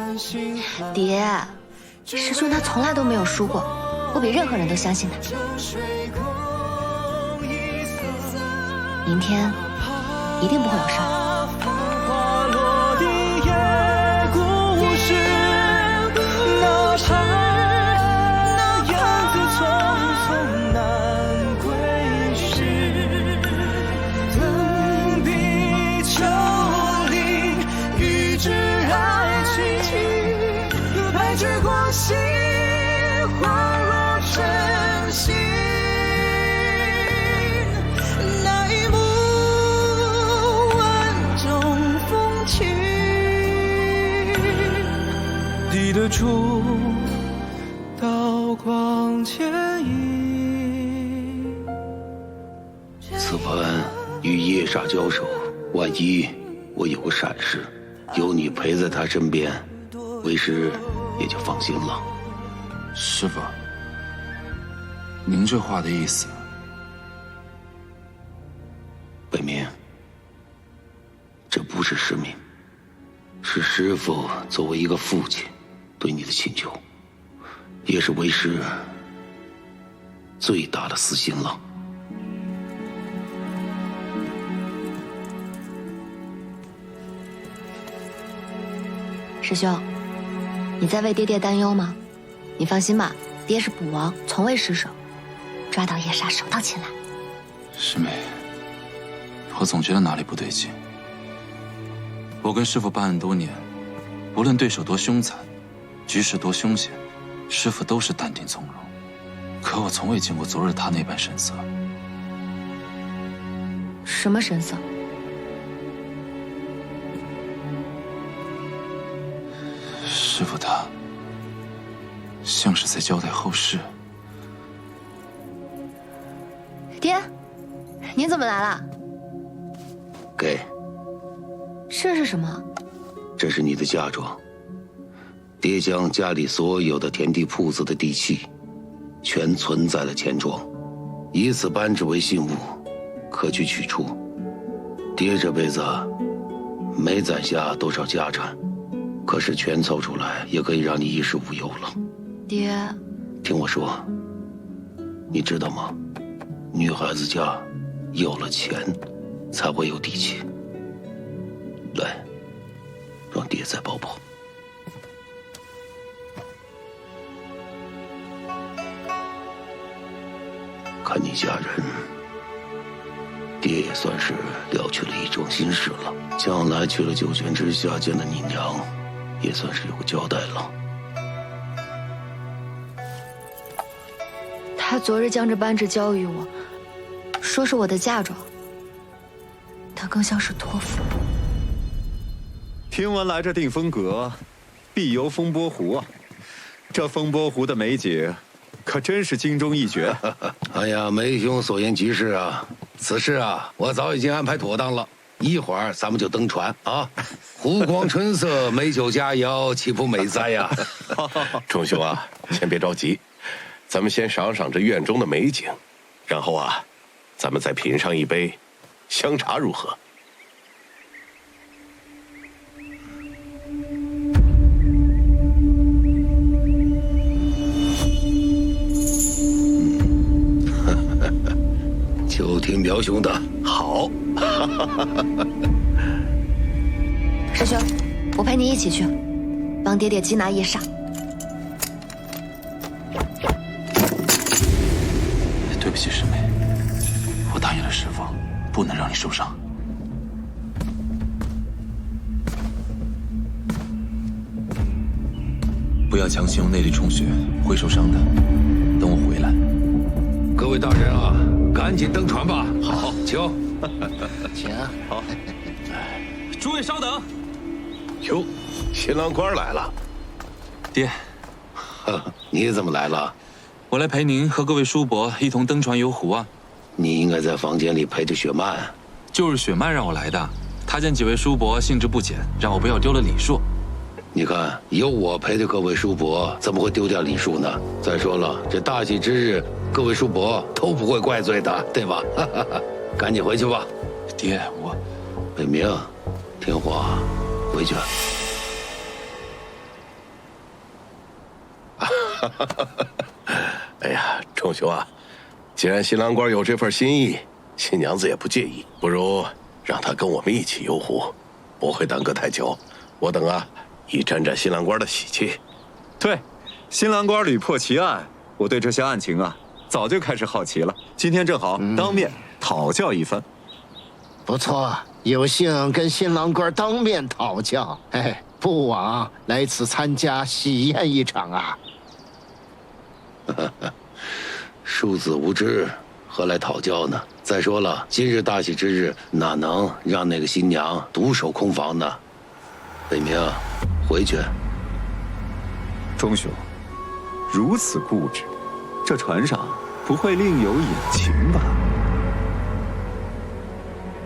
爹，师兄他从来都没有输过，我比任何人都相信他。明天一定不会有事儿。心化若晨曦，那一幕万种风情，抵得住刀光剑影。此番与叶煞交手，万一我有个闪失，有你陪在他身边，为师也就放心了。师父，您这话的意思？北冥，这不是师命，是师父作为一个父亲对你的请求，也是为师最大的私心了。师兄，你在为爹爹担忧吗？你放心吧，爹是捕王，从未失手，抓到叶煞手到擒来。师妹，我总觉得哪里不对劲。我跟师父办案多年，无论对手多凶残，局势多凶险，师父都是淡定从容。可我从未见过昨日他那般神色。什么神色？师父他像是在交代后事。爹，您怎么来了？给，这是什么？这是你的嫁妆。爹将家里所有的田地铺子的地契，全存在了钱庄，以此搬至为信物，可去取出。爹这辈子没攒下多少家产，可是全凑出来也可以让你衣食无忧了。爹，听我说，你知道吗？女孩子家有了钱，才会有底气。来，让爹再抱抱。看你嫁人，爹也算是了却了一桩心事了。将来去了九泉之下见了你娘，也算是有个交代了。他昨日将这扳指交予我，说是我的嫁妆，但更像是托付。听闻来这定风阁，必游风波湖啊！这风波湖的美景，可真是京中一绝。哎呀，梅兄所言极是啊！此事啊，我早已经安排妥当了。一会儿咱们就登船啊！湖光春色，美酒佳肴，岂不美哉呀？钟兄啊，先别着急，咱们先赏赏这院中的美景，然后啊，咱们再品上一杯香茶，如何？就听苗兄的，好。师兄，我陪你一起去，帮爹爹缉拿夜煞。对不起，师妹，我答应了师父，不能让你受伤。不要强行用内力充血，会受伤的。等我回来。各位大人啊，赶紧登船吧。好，请。请。好。诸位稍等。哟，新郎官来了。爹，你怎么来了？我来陪您和各位叔伯一同登船游湖啊。你应该在房间里陪着雪曼。就是雪曼让我来的，她见几位叔伯兴致不减，让我不要丢了礼数。你看，有我陪着各位叔伯，怎么会丢掉礼数呢？再说了，这大喜之日，各位叔伯都不会怪罪的，对吧？赶紧回去吧。爹，我北明，听话，回去。哎呀，钟兄啊，既然新郎官有这份心意，新娘子也不介意，不如让她跟我们一起游湖，不会耽搁太久。我等啊，以沾沾新郎官的喜气。对，新郎官屡破奇案，我对这些案情啊，早就开始好奇了。今天正好当面讨教一番。不错，有幸跟新郎官当面讨教，哎，不枉来此参加喜宴一场啊。庶子无知，何来讨教呢？再说了，今日大喜之日，哪能让那个新娘独守空房呢？北明，回去。钟兄，如此固执，这船上不会另有隐情吧？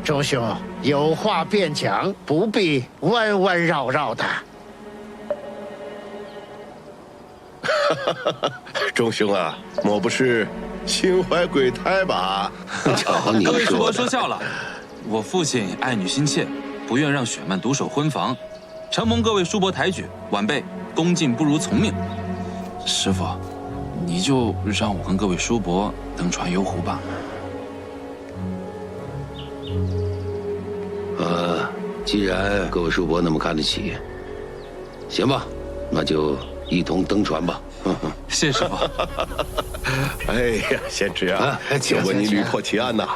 钟兄，有话便讲，不必弯弯绕绕的。钟兄啊，莫不是心怀鬼胎吧？你各位叔伯说笑了，我父亲爱女心切，不愿让雪曼独守婚房，承蒙各位叔伯抬举，晚辈恭敬不如从命。师父，你就让我跟各位叔伯登船游湖吧。既然各位叔伯那么看得起，行吧，那就一同登船吧。谢师傅。哎呀，贤侄啊，就问你屡破奇案呐，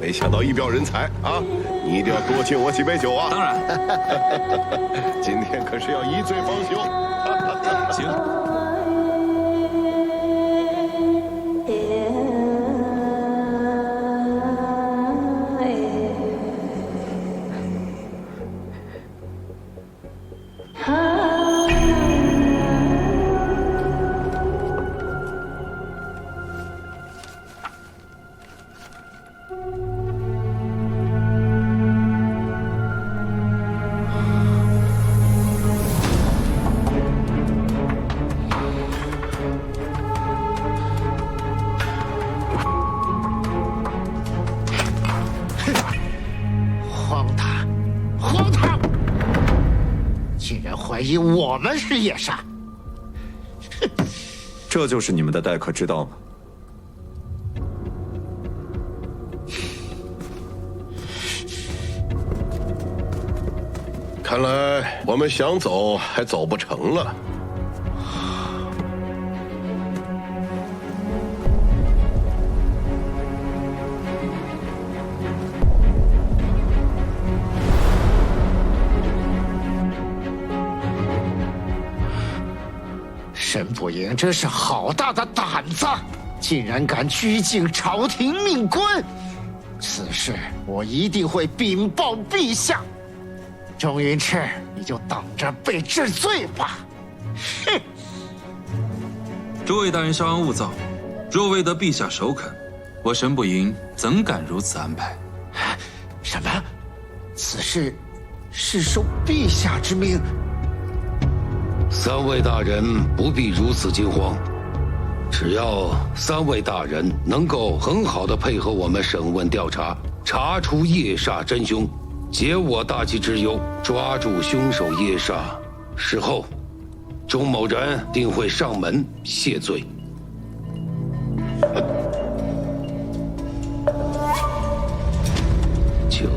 没想到一表人才啊！你一定要多敬我几杯酒啊！当然，今天可是要一醉方休。行。怀疑我们是夜煞，这就是你们的待客之道吗？看来我们想走还走不成了。沈不赢真是好大的胆子，竟然敢拘禁朝廷命官！此事我一定会禀报陛下。钟云赤，你就等着被治罪吧！哼！诸位大人稍安勿躁，若未得陛下首肯，我沈不赢怎敢如此安排？什么？此事是受陛下之命？三位大人不必如此惊慌，只要三位大人能够很好的配合我们审问调查，查出夜煞真凶，解我大齐之忧，抓住凶手夜煞，事后钟某人定会上门谢罪。请。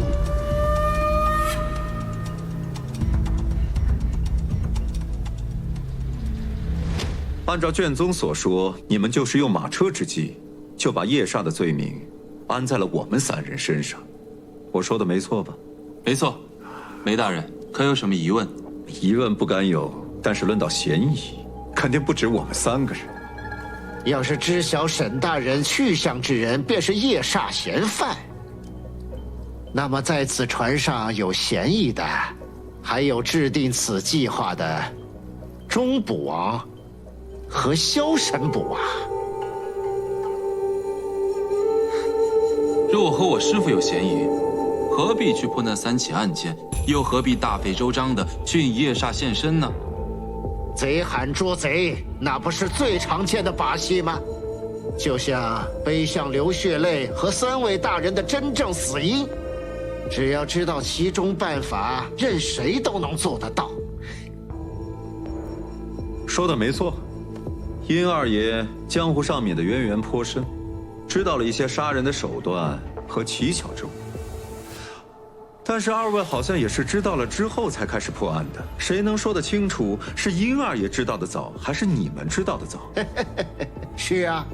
按照卷宗所说，你们就是用马车之计，就把夜煞的罪名安在了我们三人身上。我说的没错吧？没错。梅大人，可有什么疑问？疑问不敢有，但是论到嫌疑，肯定不止我们三个人。要是知晓沈大人去向之人便是夜煞嫌犯，那么在此船上有嫌疑的，还有制定此计划的钟捕王和萧神捕啊。若我和我师父有嫌疑，何必去破那3起案件，又何必大费周章的去引夜煞现身呢？贼喊捉贼，那不是最常见的把戏吗？就像背上流血泪和3位大人的真正死因，只要知道其中办法，任谁都能做得到。说的没错，殷二爷江湖上面的渊源颇深，知道了一些杀人的手段和奇巧之物。但是二位好像也是知道了之后才开始破案的，谁能说得清楚是殷二爷知道的早，还是你们知道的早？是啊，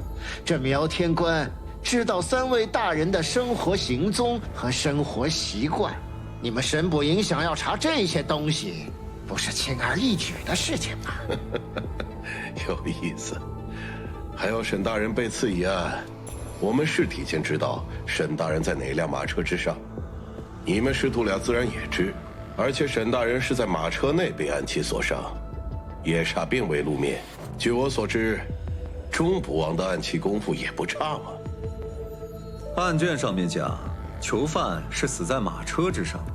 这苗天官知道3位大人的生活行踪和生活习惯，你们沈捕营想要查这些东西，不是轻而易举的事情吗？有意思。还有沈大人被刺一案，我们是提前知道沈大人在哪辆马车之上，你们师徒俩自然也知，而且沈大人是在马车内被暗器所伤，夜煞并未露面。据我所知，钟捕王的暗器功夫也不差嘛。案卷上面讲，囚犯是死在马车之上的，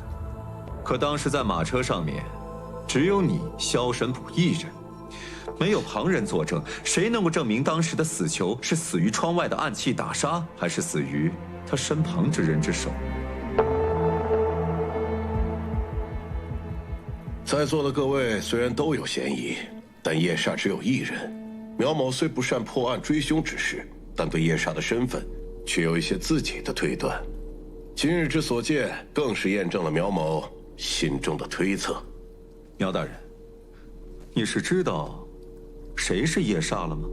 可当时在马车上面，只有你萧神捕一人，没有旁人作证，谁能够证明当时的死囚是死于窗外的暗器打杀，还是死于他身旁之人之手？在座的各位虽然都有嫌疑，但夜煞只有一人。苗某虽不善破案追凶之事，但对夜煞的身份却有一些自己的推断。今日之所见，更是验证了苗某心中的推测。苗大人，你是知道谁是夜煞了吗？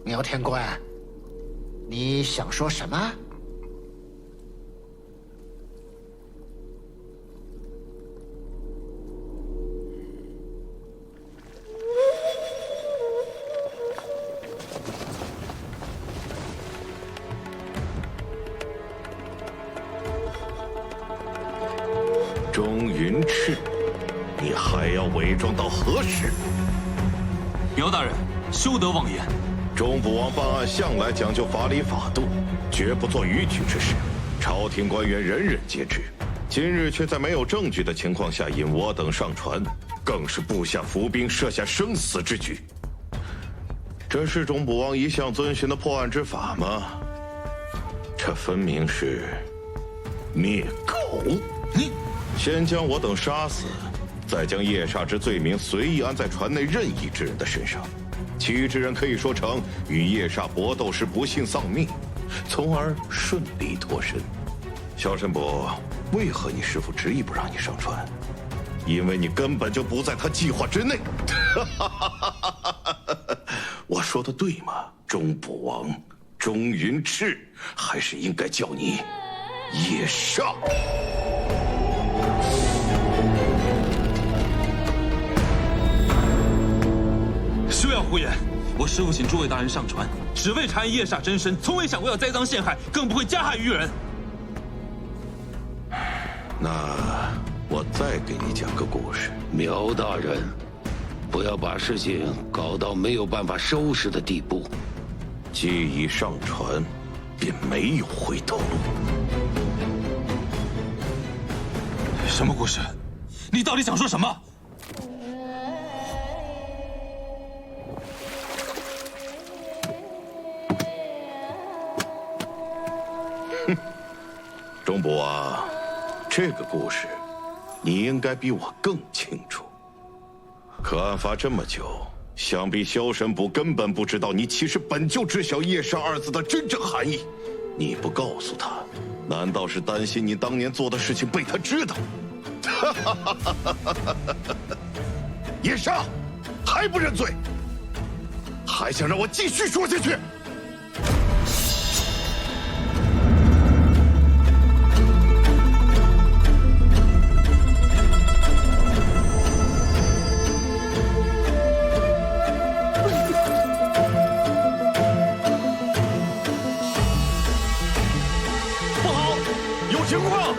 苗天官，你想说什么？钟云赤，你还要伪装到何时？苗大人，休得妄言。钟捕王办案向来讲究法理法度，绝不做逾矩之事。朝廷官员人人皆知，今日却在没有证据的情况下引我等上船，更是布下伏兵，设下生死之局。这是钟捕王一向遵循的破案之法吗？这分明是灭口。你先将我等杀死，再将夜煞之罪名随意安在船内任意之人的身上，其余之人可以说成与夜煞搏斗时不幸丧命，从而顺利脱身。萧神伯，为何你师父执意不让你上船？因为你根本就不在他计划之内。我说的对吗？钟捕王，钟云赤，还是应该叫你夜煞。休要胡言！我师父请诸位大人上船，只为查验夜煞真身，从未想过要栽赃陷害，更不会加害于人。那我再给你讲个故事。苗大人，不要把事情搞到没有办法收拾的地步。既已上船，便没有回头路。什么故事？你到底想说什么？钟捕王，这个故事，你应该比我更清楚。可案发这么久，想必萧神捕根本不知道你其实本就知晓“夜煞”二字的真正含义。你不告诉他，难道是担心你当年做的事情被他知道？夜煞，还不认罪？还想让我继续说下去？不好，有情况！